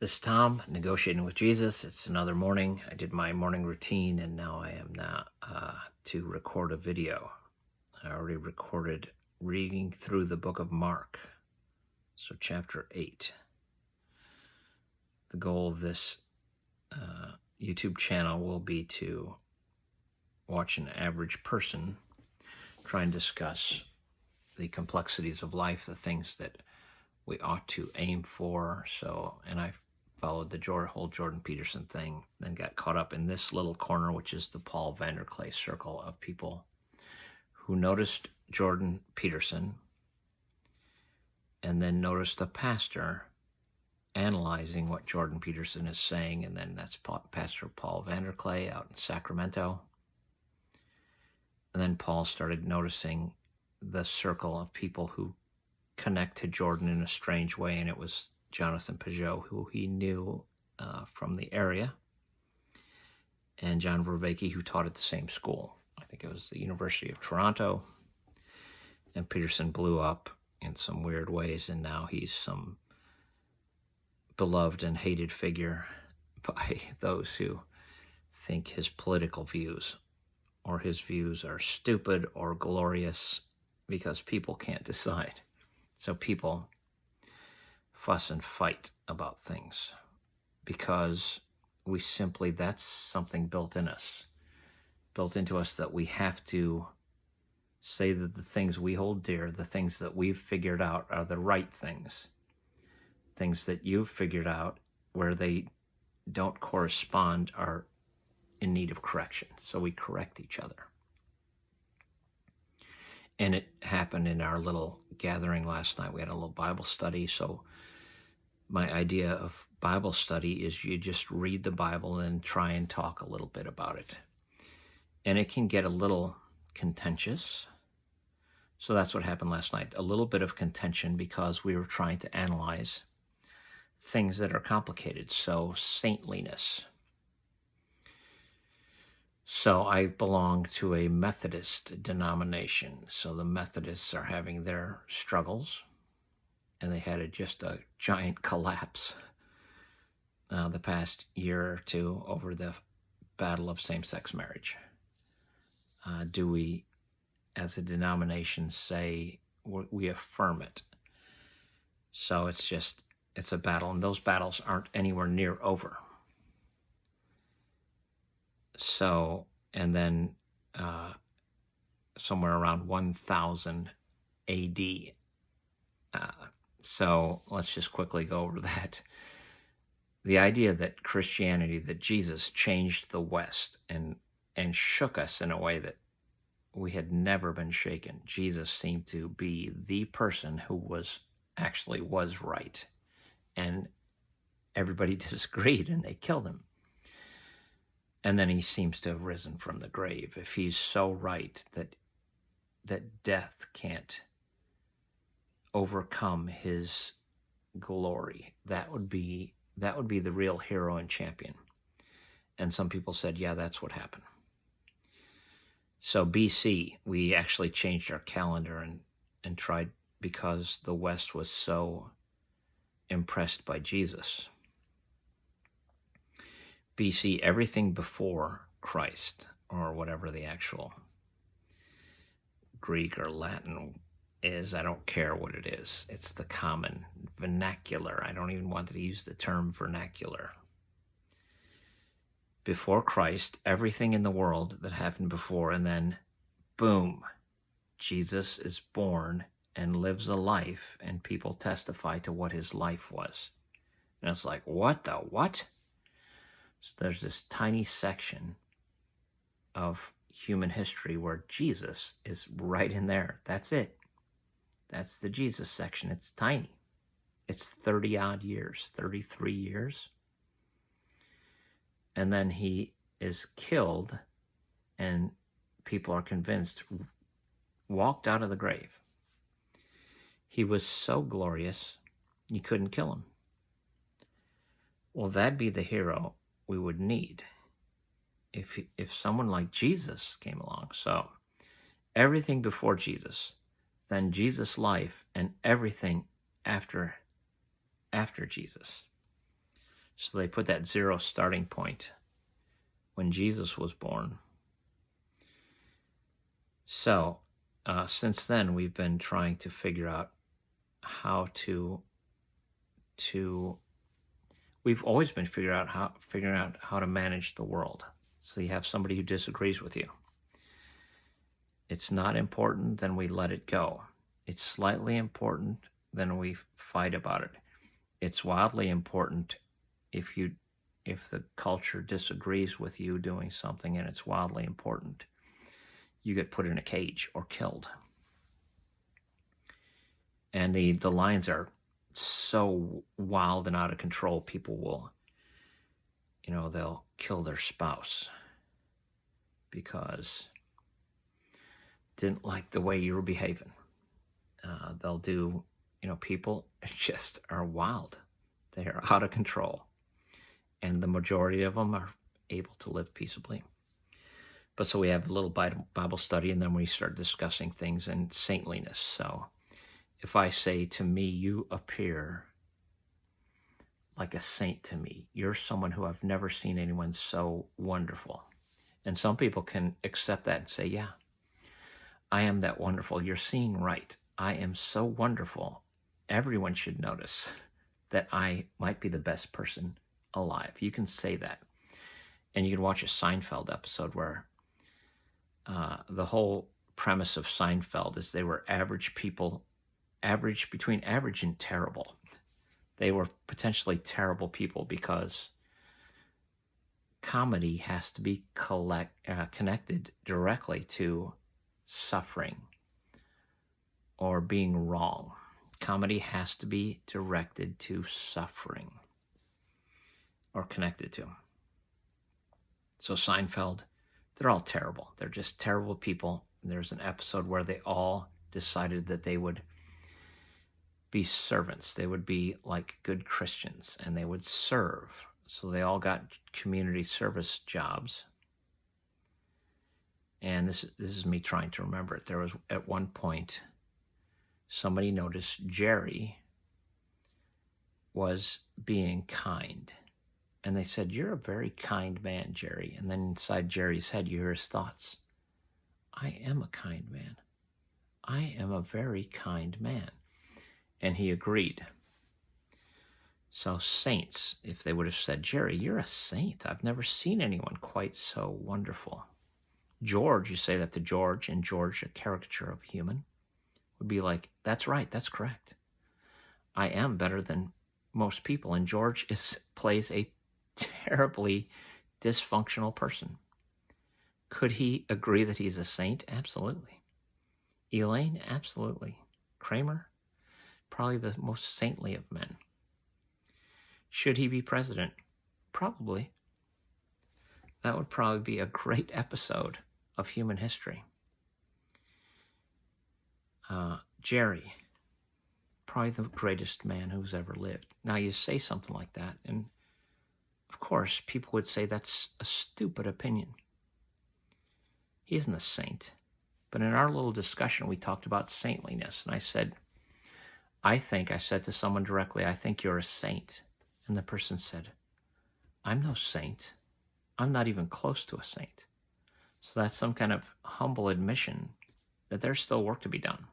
This is Tom, Negotiating with Jesus. It's another morning. I did my morning routine, and now I am to record a video. I already recorded reading through the book of Mark, so chapter 8. The goal of this YouTube channel will be to watch an average person try and discuss the complexities of life, the things that we ought to aim for. And I followed the whole Jordan Peterson thing, then got caught up in this little corner, which is the Paul Vanderklay circle of people who noticed Jordan Peterson and then noticed a pastor analyzing what Jordan Peterson is saying, and then that's Pastor Paul Vanderklay out in Sacramento. And then Paul started noticing the circle of people who connect to Jordan in a strange way, and it was Jonathan Pageau, who he knew from the area, and John Vervaeke, who taught at the same school. I think it was the University of Toronto. And Peterson blew up in some weird ways, and now he's some beloved and hated figure by those who think his political views or his views are stupid or glorious, because people can't decide. So people fuss and fight about things because that's something built into us, that we have to say that the things we hold dear, the things that we've figured out are the right things that you've figured out where they don't correspond are in need of correction. So we correct each other. And it happened in our little gathering last night. We had a little Bible study. So my idea of Bible study is you just read the Bible and try and talk a little bit about it. And it can get a little contentious. So that's what happened last night. A little bit of contention because we were trying to analyze things that are complicated. So saintliness. So I belong to a Methodist denomination. So the Methodists are having their struggles, and they had just a giant collapse the past year or two over the battle of same-sex marriage. Do we, as a denomination, say we affirm it? So it's a battle, and those battles aren't anywhere near over. So, and then somewhere around 1000 AD. So let's just quickly go over that. The idea that Christianity, that Jesus changed the West and shook us in a way that we had never been shaken. Jesus seemed to be the person who was right. And everybody disagreed, and they killed him. And then he seems to have risen from the grave. If he's so right that death can't overcome his glory, that would be the real hero and champion. And some people said, yeah, that's what happened. So BC, we actually changed our calendar and tried, because the West was so impressed by Jesus. BC, everything before Christ, or whatever the actual Greek or Latin is, I don't care what it is. It's the common vernacular. I don't even want to use the term vernacular. Before Christ, everything in the world that happened before, and then boom, Jesus is born and lives a life, and people testify to what his life was. And it's like, what the what? So there's this tiny section of human history where Jesus is right in there. That's it. That's the Jesus section. It's tiny. It's 30 odd years, 33 years. And then he is killed, and people are convinced, walked out of the grave. He was so glorious, you couldn't kill him. Well, that'd be the hero we would need if someone like Jesus came along. So everything before Jesus, then Jesus' life, and everything after Jesus. So they put that 0 starting point when Jesus was born. So since then, we've been trying to figure out how we've always been figuring out how to manage the world. So you have somebody who disagrees with you. It's not important, then we let it go. It's slightly important, then we fight about it. It's wildly important if the culture disagrees with you doing something and it's wildly important. You get put in a cage or killed. And the lines are so wild and out of control, people will, they'll kill their spouse because didn't like the way you were behaving. They'll do, people just are wild. They are out of control. And the majority of them are able to live peaceably. But so we have a little Bible study, and then we start discussing things in saintliness. So if I say to me, you appear like a saint to me, you're someone who I've never seen anyone so wonderful. And some people can accept that and say, yeah, I am that wonderful. You're seeing right. I am so wonderful. Everyone should notice that I might be the best person alive. You can say that. And you can watch a Seinfeld episode where the whole premise of Seinfeld is they were average people, between average and terrible. They were potentially terrible people because comedy has to be connected directly to suffering or being wrong. Comedy has to be directed to suffering or connected to. So Seinfeld, they're all terrible. They're just terrible people. There's an episode where they all decided that they would be servants. They would be like good Christians and they would serve. So they all got community service jobs. And this is me trying to remember it. There was at one point, somebody noticed Jerry was being kind. And they said, you're a very kind man, Jerry. And then inside Jerry's head, you hear his thoughts. I am a kind man. I am a very kind man. And he agreed. So saints, if they would have said, Jerry, you're a saint. I've never seen anyone quite so wonderful. George, you say that to George, and George, a caricature of a human, would be like, that's right, that's correct. I am better than most people. And George plays a terribly dysfunctional person. Could he agree that he's a saint? Absolutely. Elaine? Absolutely. Kramer? Probably the most saintly of men. Should he be president? Probably. That would probably be a great episode of human history. Jerry, probably the greatest man who's ever lived. Now you say something like that, and of course people would say that's a stupid opinion. He isn't a saint. But in our little discussion, we talked about saintliness, and I said to someone directly, I think you're a saint. And the person said, I'm no saint. I'm not even close to a saint. So that's some kind of humble admission that there's still work to be done.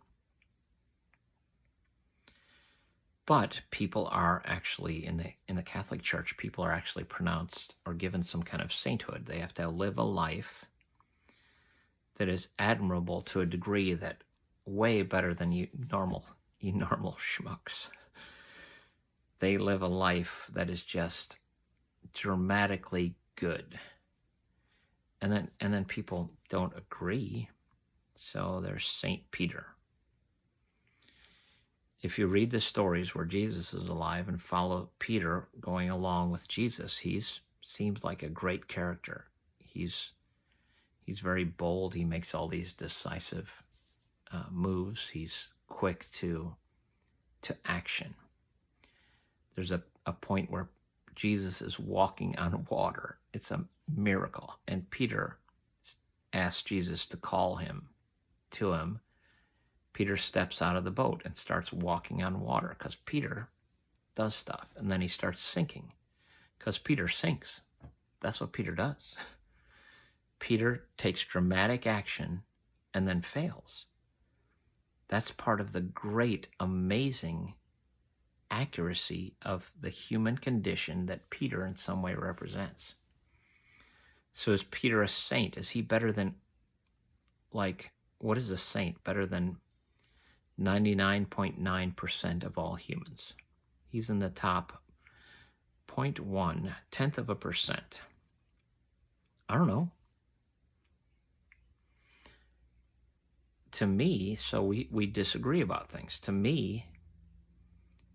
But people are actually, in the Catholic Church, people are actually pronounced or given some kind of sainthood. They have to live a life that is admirable to a degree that way better than you normal schmucks. They live a life that is just dramatically good. And then people don't agree. So there's Saint Peter. If you read the stories where Jesus is alive and follow Peter going along with Jesus, seems like a great character. He's very bold. He makes all these decisive moves. He's quick to action. There's a point where Jesus is walking on water. It's a miracle. And Peter asks Jesus to call him to him. Peter steps out of the boat and starts walking on water because Peter does stuff. And then he starts sinking. because Peter sinks. That's what Peter does. Peter takes dramatic action and then fails. That's part of the great, amazing accuracy of the human condition that Peter in some way represents. So is Peter a saint? Is he better than, what is a saint? Better than 99.9% of all humans. He's in the top 0.1, tenth of a percent. I don't know. To me, so we disagree about things. To me,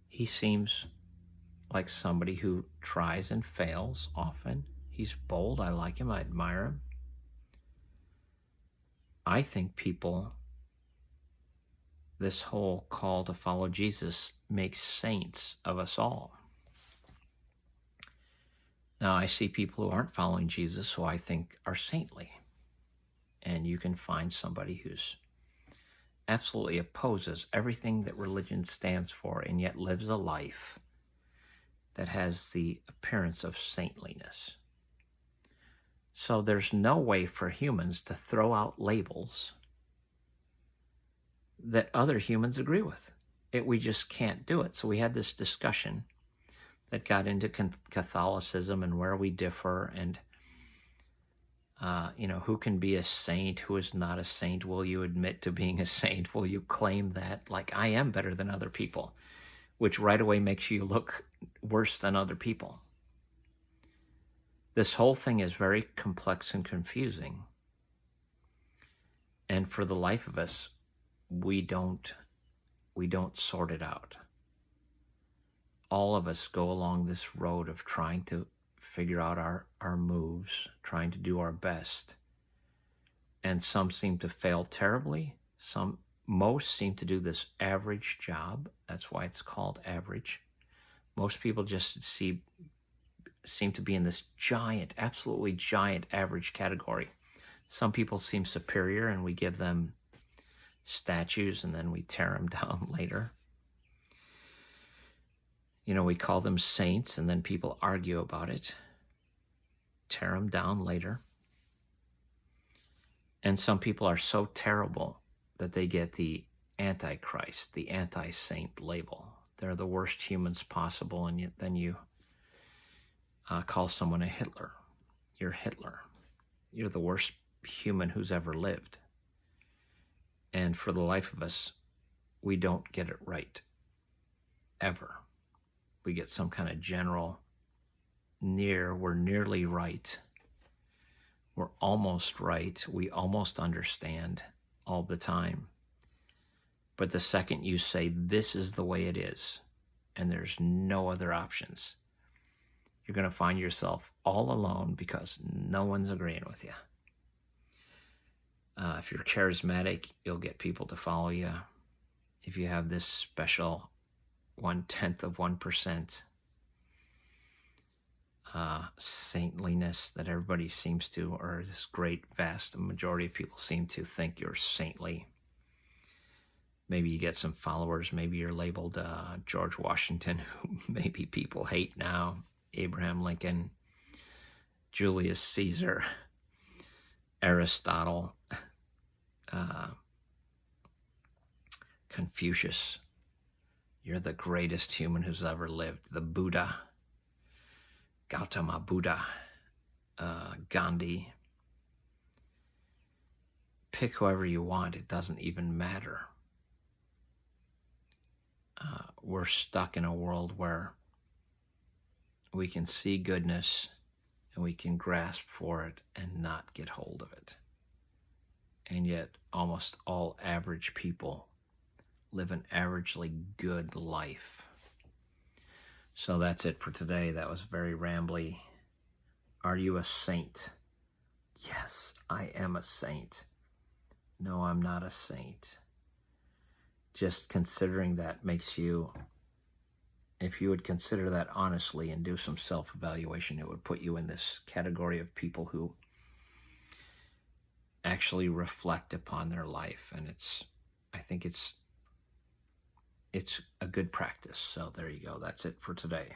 he seems like somebody who tries and fails often. He's bold. I like him. I admire him. I think this whole call to follow Jesus makes saints of us all. Now, I see people who aren't following Jesus who I think are saintly. And you can find somebody who's absolutely opposes everything that religion stands for and yet lives a life that has the appearance of saintliness. So there's no way for humans to throw out labels that other humans agree with. We just can't do it. So we had this discussion that got into Catholicism and where we differ, and who can be a saint, who is not a saint. Will you admit to being a saint? Will you claim that, like, I am better than other people, which right away makes you look worse than other people. This whole thing is very complex and confusing. And for the life of us, we don't sort it out. All of us go along this road of trying to figure out our moves, trying to do our best. And some seem to fail terribly. Most seem to do this average job. That's why it's called average. Most people just seem to be in this giant, absolutely giant average category. Some people seem superior, and we give them statues and then we tear them down later. We call them saints, and then people argue about it, tear them down later. And some people are so terrible that they get the Antichrist, the anti-saint label. They're the worst humans possible, and then you call someone a Hitler. You're Hitler. You're the worst human who's ever lived. And for the life of us, we don't get it right, ever. We get some kind of general we're nearly right. We're almost right. We almost understand all the time. But the second you say, this is the way it is, and there's no other options, you're going to find yourself all alone because no one's agreeing with you. If you're charismatic, you'll get people to follow you. If you have this special 1/10 of 1% saintliness that everybody seems to, or this great vast majority of people seem to think you're saintly, maybe you get some followers. Maybe you're labeled George Washington, who maybe people hate now, Abraham Lincoln, Julius Caesar, Aristotle, Confucius. You're the greatest human who's ever lived. The Buddha, Gautama Buddha, Gandhi. Pick whoever you want. It doesn't even matter. We're stuck in a world where we can see goodness and we can grasp for it and not get hold of it. And yet almost all average people live an averagely good life. So that's it for today. That was very rambly. Are you a saint? Yes, I am a saint. No, I'm not a saint. Just considering that makes you, if you would consider that honestly and do some self-evaluation, it would put you in this category of people who actually reflect upon their life. And I think it's a good practice. So there you go. That's it for today.